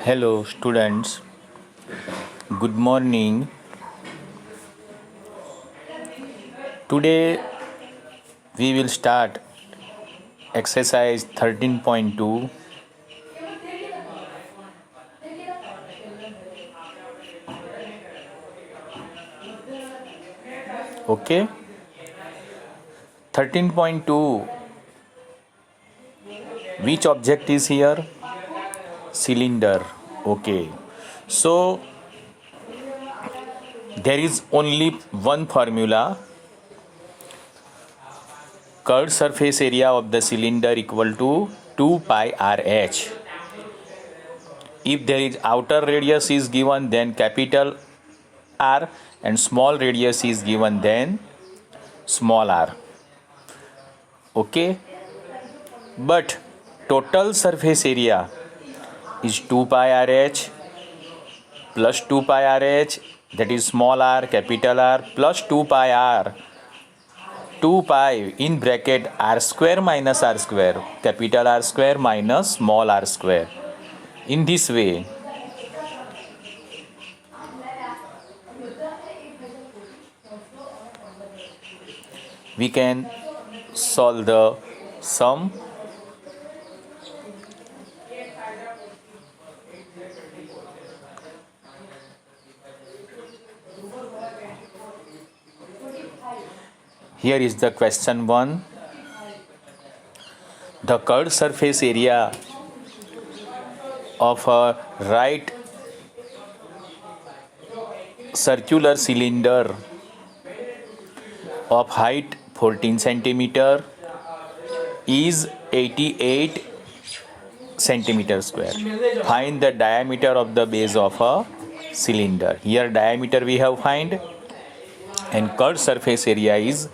Hello, students. Good morning. Today we will start exercise 13.2. Okay. 13.2. Which object is here? Cylinder. Okay. So there is only one formula. Curved surface area of the cylinder equal to 2 pi RH. If there is outer radius is given, then capital R, and small radius is given, then small r. Okay. But total surface area is 2 pi RH plus 2 pi RH, that is small r, capital R, plus 2 pi r, 2 pi in bracket r square minus r square, capital R square minus small r square. In this way, we can solve the sum. Here is the question 1. The curved surface area of a right circular cylinder of height 14 centimeter is 88 centimeter square. Find the diameter of the base of a cylinder. Here diameter we have find and curved surface area is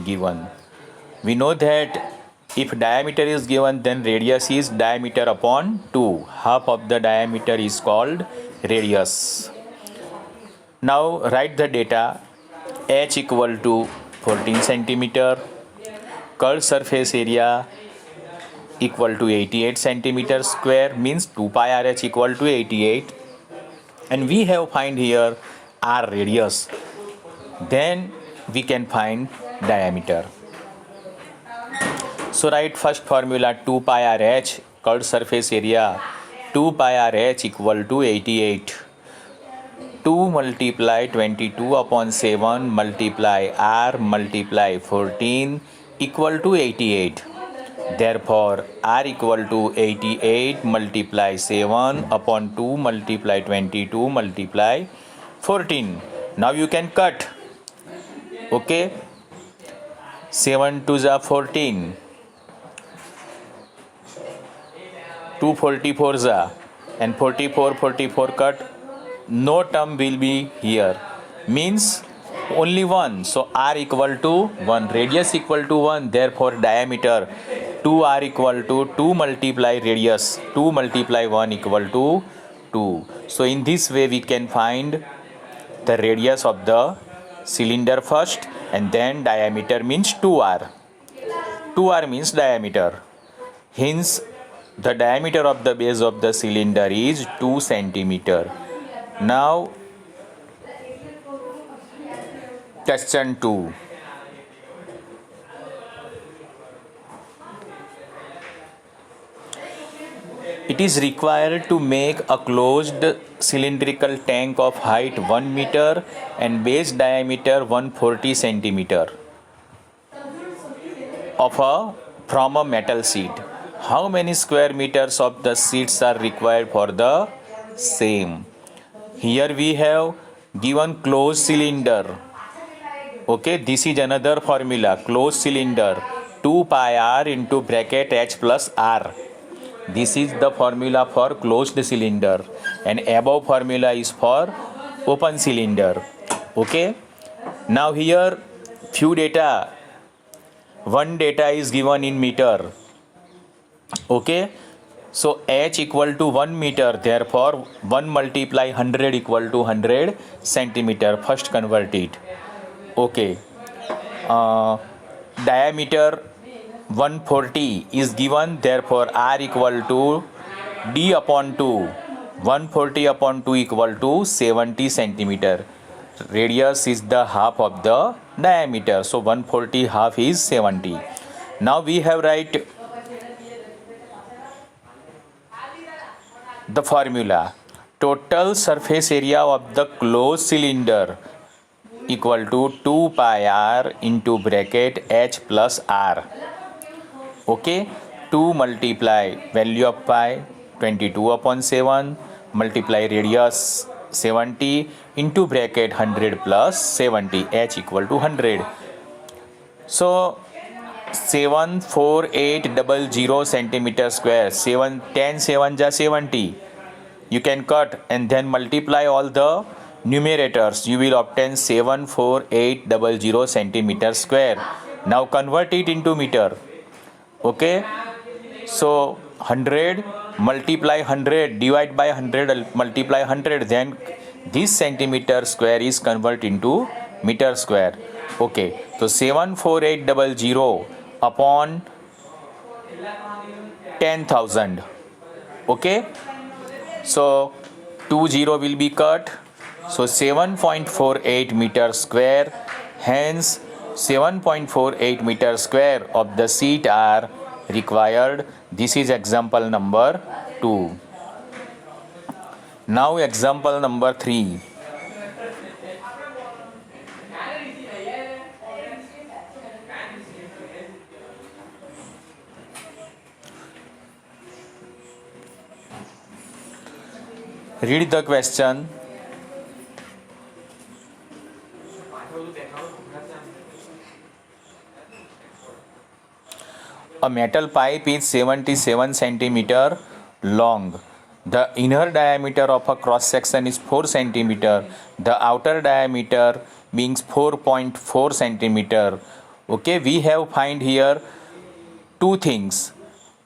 given. We know that if diameter is given, then radius is diameter upon 2. Half of the diameter is called radius. Now write the data. H equal to 14 centimeter, curved surface area equal to 88 centimeter square, means 2 pi RH equal to 88, and we have find here r radius. Then we can find diameter. So write first formula 2 pi RH, curved surface area 2 pi RH equal to 88. 2 multiply 22 upon 7 multiply r multiply 14 equal to 88. Therefore, r equal to 88 multiply 7 upon 2 multiply 22 multiply 14. Now you can cut. Okay. 7 2 is 14. 2 44 is and 44 cut. No term will be here, means only 1. So r equal to 1, radius equal to 1, therefore diameter 2r equal to 2 multiply radius, 2 multiply 1 equal to 2. So in this way we can find the radius of the cylinder first, and then diameter means 2r. 2r means diameter. Hence the diameter of the base of the cylinder is 2 centimeter. Now question 2. It is required to make a closed cylindrical tank of height 1 meter and base diameter 140 centimeter from a metal sheet. How many square meters of the sheets are required for the same? Here we have given closed cylinder. Okay, this is another formula. Closed cylinder 2 pi r into bracket h plus r. This is the formula for closed cylinder, and above formula is for open cylinder. Okay. Now here few data. One data is given in meter. Okay. So h equal to 1 meter, therefore 1 multiply 100 equal to 100 centimeter. First convert it. Okay. Diameter 140 is given, therefore r equal to d upon 2. 140 upon 2 equal to 70 centimeter. Radius is the half of the diameter, so 140 half is 70. Now we have write the formula. Total surface area of the closed cylinder equal to 2 pi r into bracket h plus r. Okay, 2 multiply value of pi 22 upon 7 multiply radius 70 into bracket 100 plus 70, h equal to 100. So 74800 centimeter square, 7 10 7 ja 70. You can cut and then multiply all the numerators. You will obtain 74800 centimeter square. Now convert it into meter. Okay, so 100 multiply 100 divide by 100 multiply 100, then this centimeter square is converted into meter square. Okay, so 74800 upon 10,000. Okay, so 20 will be cut, so 7.48 meter square. Hence 7.48 meter square of the sheet are required. This is example number 2. Now example number 3. Read the question. A metal pipe is 77 centimeter long. The inner diameter of a cross section is 4 centimeter. The outer diameter being 4.4 centimeter. Okay, we have find here two things: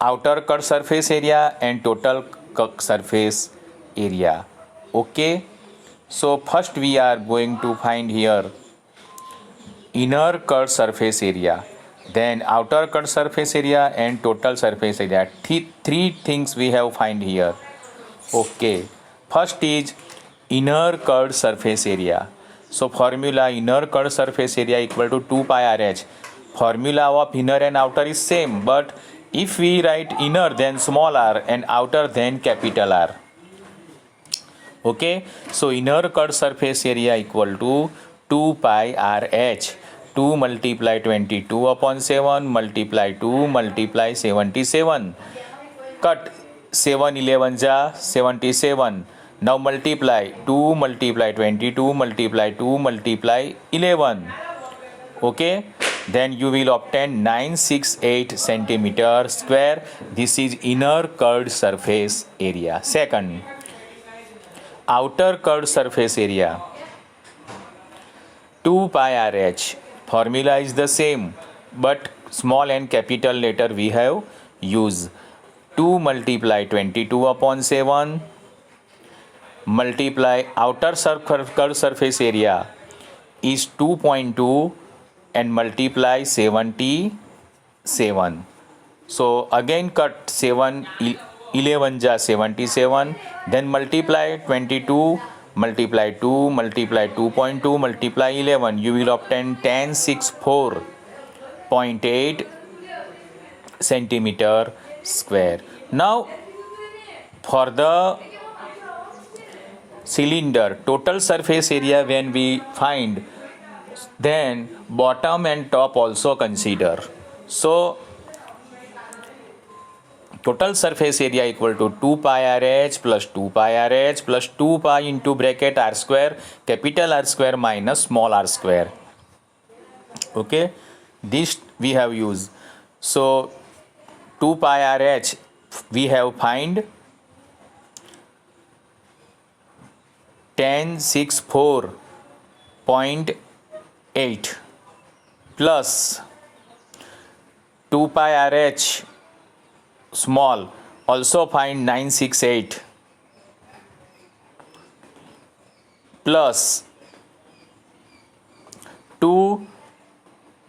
outer cut surface area and total cut surface area. Okay, so first we are going to find here inner cut surface area, then outer cut surface area and total surface area. Three things we have find here. Okay, first is inner cut surface area. So formula inner cut surface area equal to 2 pi RH. Formula of inner and outer is same, but if we write inner then small r and outer then capital R. Okay, so inner cut surface area equal to 2 pi RH. 2 multiply 22 upon 7 multiply 2 multiply 77. Cut 7 11 ja 77. Now multiply 2 multiply 22 multiply 2 multiply 11. Okay, then you will obtain 968 centimeter square. This is inner cut surface area. Second, outer cut surface area 2 pi RH. Formula is the same, but small and capital letter we have used. 2 multiply 22 upon 7 multiply outer cut surface area is 2.2 and multiply 77. So again cut 7 11 ja 77, then multiply 22 multiply 2 multiply 2.2 multiply 11. You will obtain 1064.8 centimeter square. Now for the cylinder total surface area when we find, then bottom and top also consider. So total surface area equal to 2 pi RH plus 2 pi RH plus 2 pi into bracket r square, capital R square minus small r square. Okay, this we have used. So 2 pi RH we have find 1064.8 plus 2 pi RH small also find 968 plus 2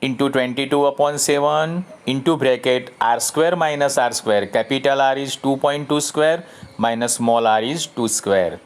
into 22 upon 7 into bracket r square minus r square. Capital R is 2.2 square minus small r is 2 square.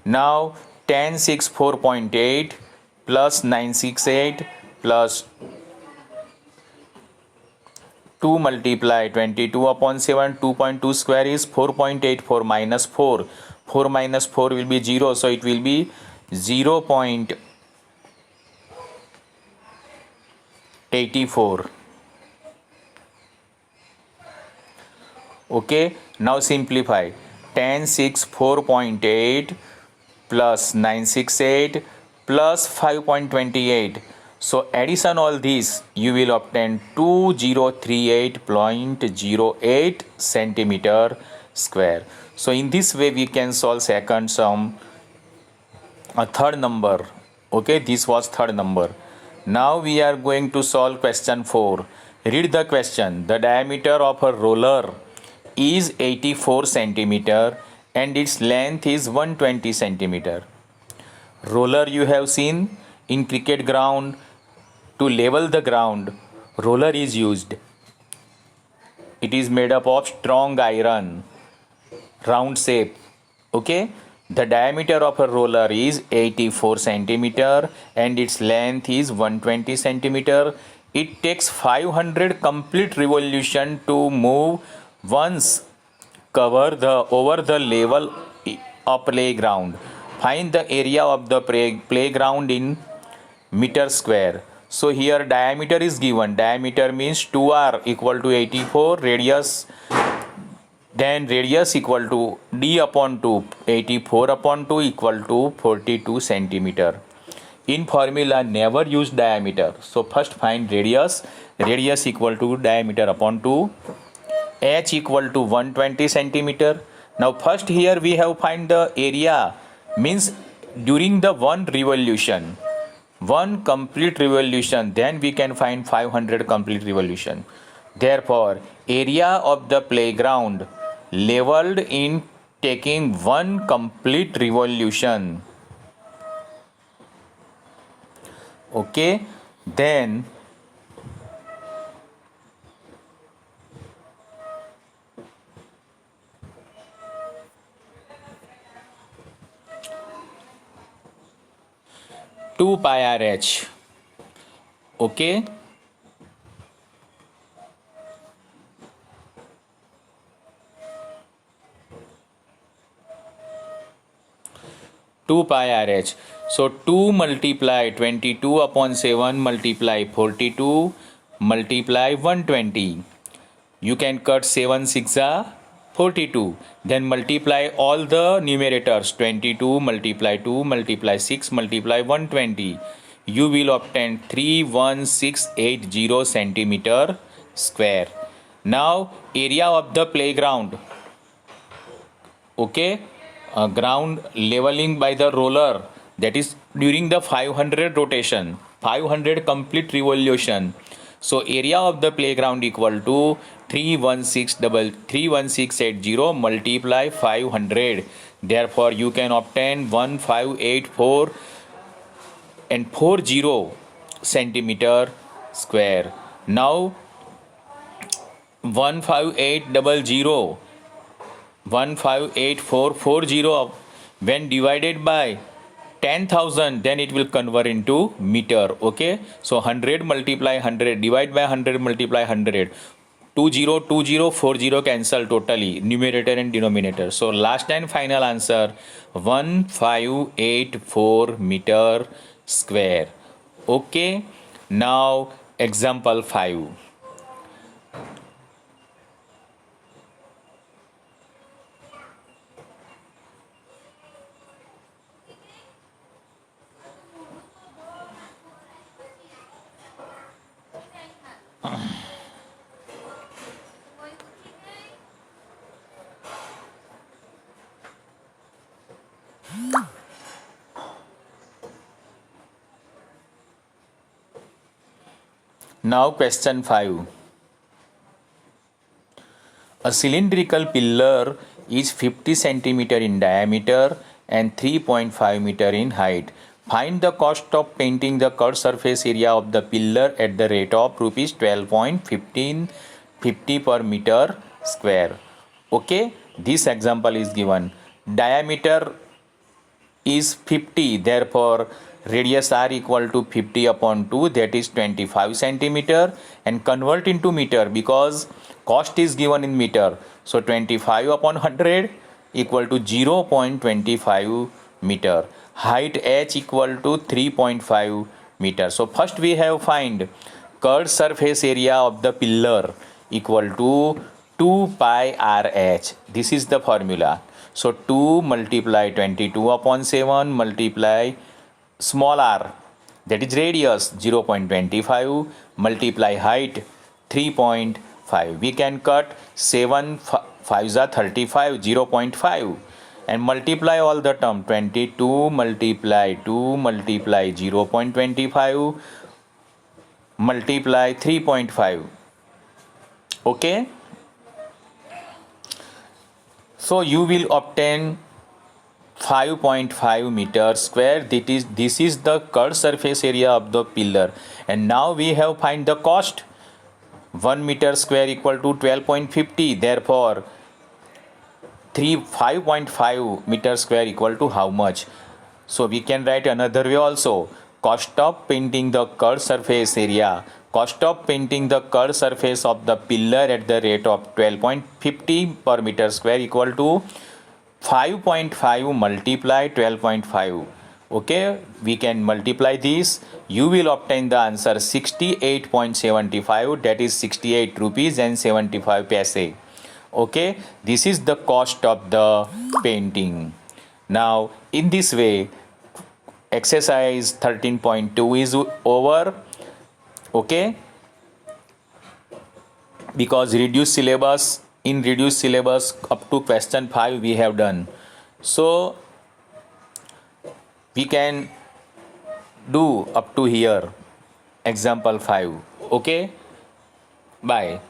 Now tan 6 4.8 plus 968 plus 2 multiply 22 upon 7, 2.2 square is 4.84 minus 4. 4 minus 4 will be 0, so it will be 0.84. Okay, now simplify. Tan 6 4.8 plus 968 plus 5.28. So addition all these, you will obtain 2038.08 centimeter square. So in this way we can solve second sum, a third number. Okay, this was third number. Now we are going to solve question 4. Read the question. The diameter of a roller is 84 centimeter and its length is 120 centimeter. Roller you have seen in cricket ground. To level the ground, roller is used. It is made up of strong iron, round shape. Okay, the diameter of a roller is 84 centimeter and its length is 120 centimeter. It takes 500 complete revolution to move once over the level of playground. Find the area of the playground in meter square. So here diameter is given. Diameter means 2r equal to 84, radius, then radius equal to d upon 2, 84 upon 2 equal to 42 centimeter. In formula never use diameter. So first find radius. Radius equal to diameter upon 2. H equal to 120 centimeter. Now first here we have find the area, means during the one revolution. One complete revolution, then we can find 500 complete revolution. Therefore, area of the playground leveled in taking one complete revolution. Okay, then two pi r h. Okay, 2 pi r h. So 2 multiply 22 upon 7 multiply 42 multiply 120. You can cut 7 6 are 42. Then multiply all the numerators. 22 multiply 2 multiply 6 multiply 120. You will obtain 31680 centimeter square. Now area of the playground. Okay, ground leveling by the roller, that is during the 500 rotation, 500 complete revolution. So area of the playground equal to 31680 multiply 500. Therefore you can obtain 1584 and 40 centimeter square. Now 1588440 when divided by 10,000, then it will convert into meter. Okay, so 100 multiply 100 divide by 100 multiply 100, 20 cancel totally, numerator and denominator. So last and final answer 1584 meter square. Okay, now example 5. Now question 5. A cylindrical pillar is 50 centimeter in diameter and 3.5 meter in height. Find the cost of painting the curved surface area of the pillar at the rate of rupees 12.1550 per meter square. Okay, this example is given. Diameter is 50, therefore radius r equal to 50 upon 2, that is 25 centimeter, and convert into meter because cost is given in meter. So 25 upon 100 equal to 0.25 meter. Height h equal to 3.5 meter. So first we have find curved surface area of the pillar equal to 2 pi RH. This is the formula. So 2 multiply 22 upon 7 multiply small r, that is radius 0.25, multiply height 3.5. We can cut 7 5s are 35, 0.5, and multiply all the term. 22 multiply 2 multiply 0.25 multiply 3.5. Okay, so you will obtain 5.5 meters square. This is the curved surface area of the pillar. And now we have find the cost. 1 meter square equal to 12.50. Therefore 5.5 meter square equal to how much? So we can write another way also. Cost of painting the curved surface area. Cost of painting the curved surface of the pillar at the rate of 12.50 per meter square equal to 5.5 multiply 12.5. Okay, we can multiply this. You will obtain the answer 68.75, that is 68 rupees and 75 paise. Okay, this is the cost of the painting. Now in this way exercise 13.2 is over. Okay, because reduced syllabus up to question 5 we have done, so we can do up to here example 5. Okay, bye.